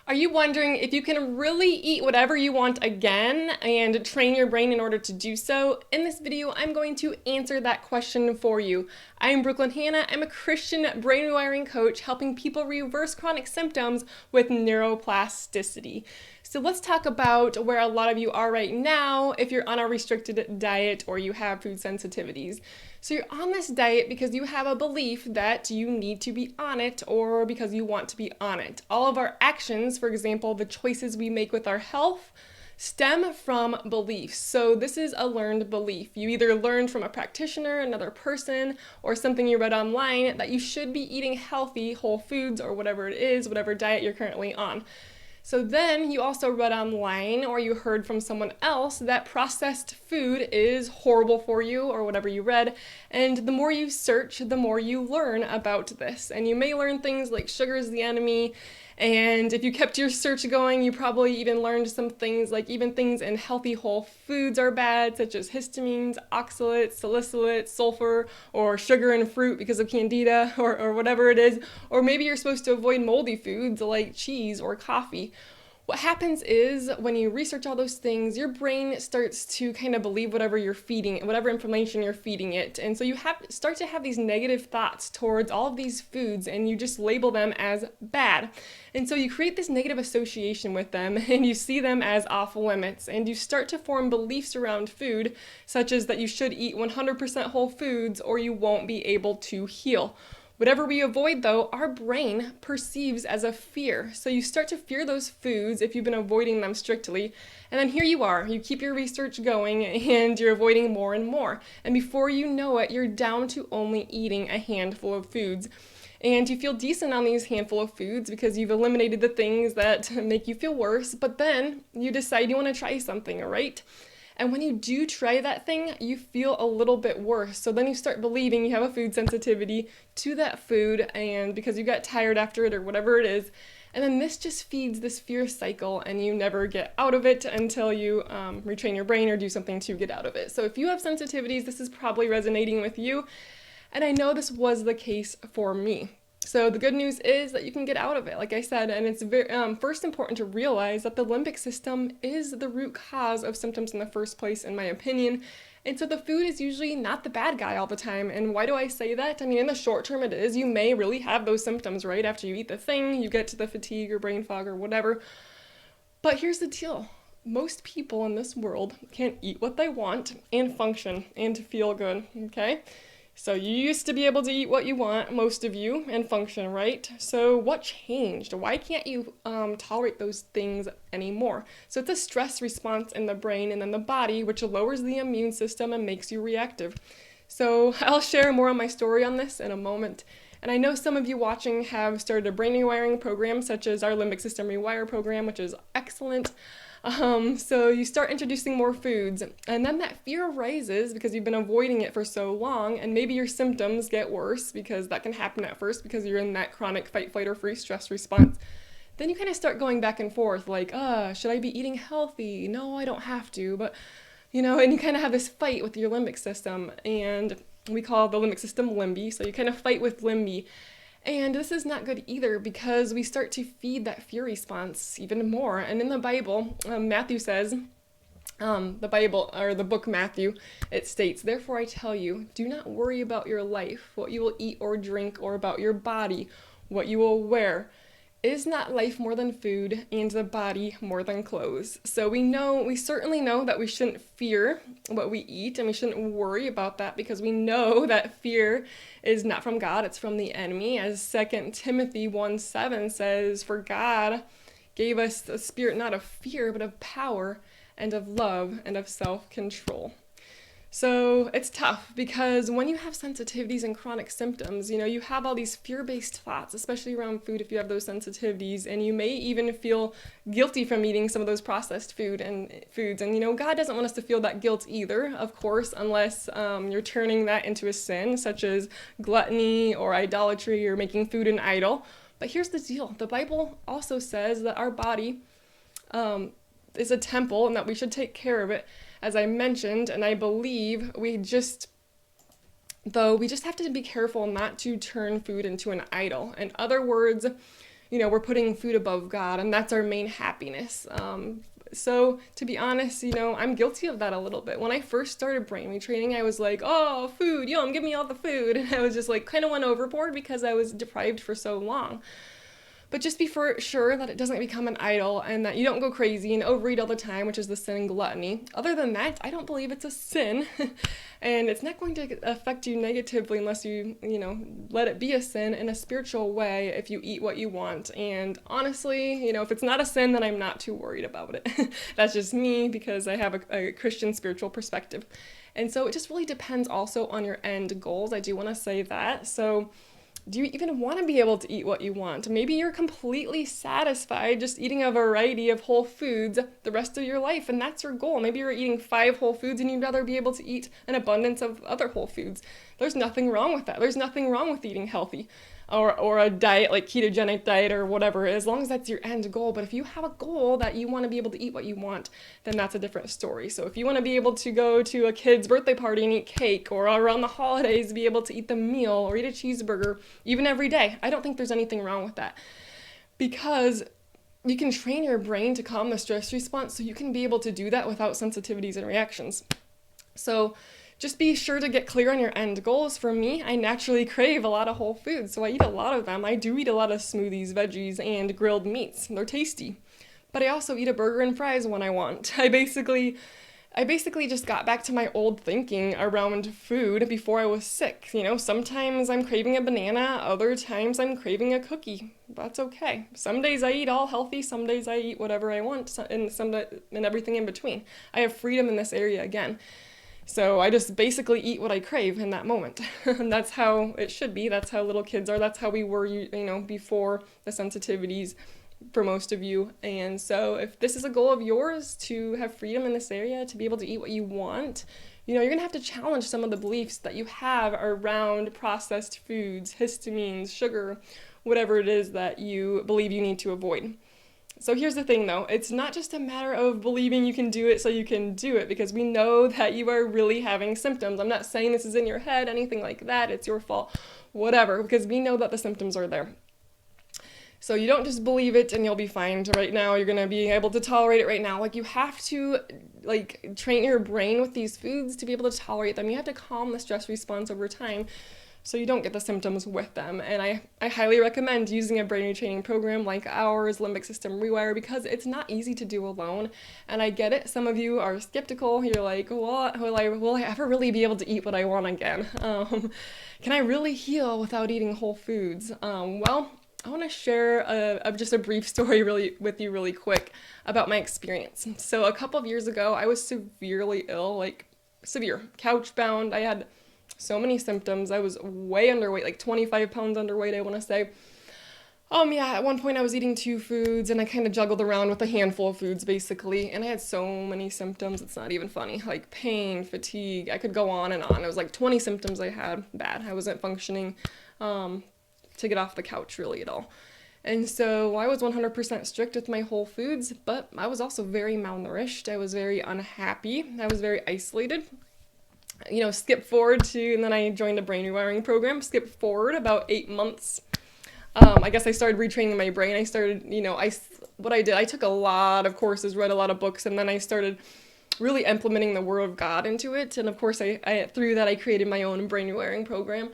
Are you wondering if you can really eat whatever you want again and train your brain in order to do so? In this video, I'm going to answer that question for you. I'm Hanna. I'm a Christian brain rewiring coach helping people reverse chronic symptoms with neuroplasticity. So let's talk about where a lot of you are right now if you're on a restricted diet or you have food sensitivities. So you're on this diet because you have a belief that you need to be on it or because you want to be on it. All of our actions, for example, the choices we make with our health, stem from beliefs. So this is a learned belief. You either learned from a practitioner, another person, or something you read online that you should be eating healthy, whole foods, or whatever it is, whatever diet you're currently on. So then you also read online or you heard from someone else that processed food is horrible for you or whatever you read. And the more you search, the more you learn about this. And you may learn things like sugar is the enemy. And if you kept your search going, you probably even learned some things like even things in healthy whole foods are bad, such as histamines, oxalates, salicylates, sulfur, or sugar in fruit because of candida or whatever it is. Or maybe you're supposed to avoid moldy foods like cheese or coffee. What happens is when you research all those things, your brain starts to kind of believe whatever you're feeding it, whatever information you're feeding it. And so you start to have these negative thoughts towards all of these foods and you just label them as bad. And so you create this negative association with them and you see them as off limits and you start to form beliefs around food, such as that you should eat 100% whole foods or you won't be able to heal. Whatever we avoid, though, our brain perceives as a fear. So you start to fear those foods if you've been avoiding them strictly. And then here you are. You keep your research going and you're avoiding more and more. And before you know it, you're down to only eating a handful of foods. And you feel decent on these handful of foods because you've eliminated the things that make you feel worse. But then you decide you want to try something, all right? And when you do try that thing, you feel a little bit worse. So then you start believing you have a food sensitivity to that food and because you got tired after it or whatever it is. And then this just feeds this fear cycle and you never get out of it until you retrain your brain or do something to get out of it. So if you have sensitivities, this is probably resonating with you. And I know this was the case for me. So the good news is that you can get out of it, like I said, and it's very first important to realize that the limbic system is the root cause of symptoms in the first place, in my opinion. And so the food is usually not the bad guy all the time. And why do I say that? I mean, in the short term it is. You may really have those symptoms right after you eat the thing, you get to the fatigue or brain fog or whatever. But here's the deal. Most people in this world can eat what they want and function and feel good, okay? So you used to be able to eat what you want, most of you, and function, right? So what changed? Why can't you tolerate those things anymore? So it's a stress response in the brain and then the body, which lowers the immune system and makes you reactive. So I'll share more on my story on this in a moment. And I know some of you watching have started a brain rewiring program, such as our Limbic System Rewire program, which is excellent. So you start introducing more foods, and then that fear arises because you've been avoiding it for so long, and maybe your symptoms get worse because that can happen at first because you're in that chronic fight, flight, or freeze stress response. Then you kind of start going back and forth, like, should I be eating healthy? No, I don't have to, but, and you kind of have this fight with your limbic system, and we call the limbic system limby, so you kind of fight with limby. And this is not good either because we start to feed that fear response even more. And in the Bible, Matthew says, the Bible, or the book Matthew, it states, "Therefore I tell you, do not worry about your life, what you will eat or drink, or about your body, what you will wear. Is not life more than food, and the body more than clothes?" So we certainly know that we shouldn't fear what we eat, and we shouldn't worry about that because we know that fear is not from God, it's from the enemy. As 2 Timothy 1:7 says, "For God gave us a spirit not of fear, but of power and of love and of self-control." So it's tough because when you have sensitivities and chronic symptoms, you have all these fear-based thoughts, especially around food if you have those sensitivities, and you may even feel guilty from eating some of those processed foods. And God doesn't want us to feel that guilt either, of course, unless you're turning that into a sin, such as gluttony or idolatry or making food an idol. But here's the deal. The Bible also says that our body is a temple and that we should take care of it, as I mentioned, and I believe we just have to be careful not to turn food into an idol. In other words, we're putting food above God, and that's our main happiness. So to be honest, I'm guilty of that a little bit. When I first started brain retraining, I was like, oh, food, yum, give me all the food. And I was just like kind of went overboard because I was deprived for so long. But just be for sure that it doesn't become an idol and that you don't go crazy and overeat all the time, which is the sin gluttony. Other than that, I don't believe it's a sin. And it's not going to affect you negatively unless you, let it be a sin in a spiritual way if you eat what you want. And honestly, if it's not a sin, then I'm not too worried about it. That's just me because I have a Christian spiritual perspective. And so it just really depends also on your end goals. I do want to say that. So do you even want to be able to eat what you want? Maybe you're completely satisfied just eating a variety of whole foods the rest of your life, and that's your goal. Maybe you're eating 5 whole foods and you'd rather be able to eat an abundance of other whole foods. There's nothing wrong with that. There's nothing wrong with eating healthy or a diet like ketogenic diet or whatever, as long as that's your end goal. But if you have a goal that you want to be able to eat what you want, then that's a different story. So if you want to be able to go to a kid's birthday party and eat cake, or around the holidays be able to eat the meal or eat a cheeseburger, even every day, I don't think there's anything wrong with that. Because you can train your brain to calm the stress response so you can be able to do that without sensitivities and reactions. So just be sure to get clear on your end goals. For me, I naturally crave a lot of whole foods, so I eat a lot of them. I do eat a lot of smoothies, veggies, and grilled meats. They're tasty. But I also eat a burger and fries when I want. I basically just got back to my old thinking around food before I was sick. Sometimes I'm craving a banana, other times I'm craving a cookie. That's okay. Some days I eat all healthy, some days I eat whatever I want, and everything in between. I have freedom in this area again. So I just basically eat what I crave in that moment. And that's how it should be. That's how little kids are. That's how we were, before the sensitivities for most of you. And so if this is a goal of yours to have freedom in this area, to be able to eat what you want, you're going to have to challenge some of the beliefs that you have around processed foods, histamines, sugar, whatever it is that you believe you need to avoid. So here's the thing, though. It's not just a matter of believing you can do it so you can do it, because we know that you are really having symptoms. I'm not saying this is in your head, anything like that. It's your fault, whatever, because we know that the symptoms are there. So you don't just believe it and you'll be fine right now. You're going to be able to tolerate it right now. You have to train your brain with these foods to be able to tolerate them. You have to calm the stress response over time so you don't get the symptoms with them. And I highly recommend using a brain retraining program like ours, Limbic System Rewire, because it's not easy to do alone. And I get it. Some of you are skeptical. You're like, what? Will I ever really be able to eat what I want again? Can I really heal without eating whole foods? Well, I want to share just a brief story with you really quick about my experience. So a couple of years ago, I was severely ill, severe, couch bound. I had so many symptoms. I was way underweight, 25 pounds underweight, I want to say. At one point I was eating 2 foods and I kind of juggled around with a handful of foods basically. And I had so many symptoms. It's not even funny, pain, fatigue. I could go on and on. It was 20 symptoms I had bad. I wasn't functioning to get off the couch really at all. And so I was 100% strict with my whole foods, but I was also very malnourished. I was very unhappy. I was very isolated. Skip forward and then I joined a brain rewiring program. Skip forward about 8 months. I guess I started retraining my brain. I started, I took a lot of courses, read a lot of books, and then I started really implementing the Word of God into it. And of course, through that, I created my own brain rewiring program.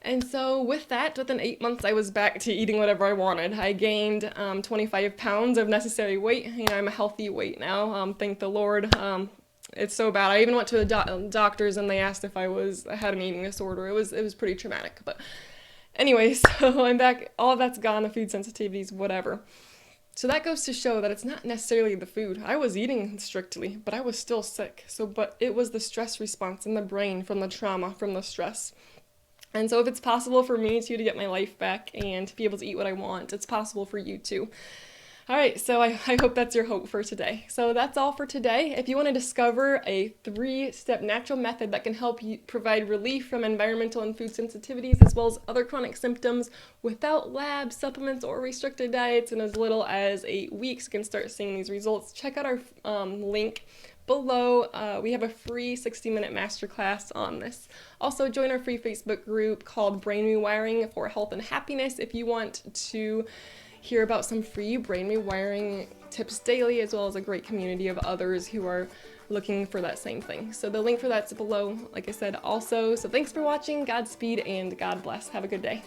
And so with that, within 8 months, I was back to eating whatever I wanted. I gained 25 pounds of necessary weight. I'm a healthy weight now. Thank the Lord. It's so bad. I even went to the doctors and they asked if I had an eating disorder. It was pretty traumatic. But anyway, so I'm back. All of that's gone, the food sensitivities, whatever. So that goes to show that it's not necessarily the food. I was eating strictly, but I was still sick. But it was the stress response in the brain from the trauma, from the stress. And so if it's possible for me to get my life back and to be able to eat what I want, it's possible for you too. All right, so I hope that's your hope for today. So that's all for today. If you want to discover a 3-step natural method that can help you provide relief from environmental and food sensitivities as well as other chronic symptoms without labs, supplements, or restricted diets in as little as 8 weeks, you can start seeing these results. Check out our link below. We have a free 60-minute masterclass on this. Also, join our free Facebook group called Brain Rewiring for Health and Happiness if you want to hear about some free brain rewiring tips daily, as well as a great community of others who are looking for that same thing. So the link for that's below, like I said, also. So thanks for watching, Godspeed, and God bless. Have a good day.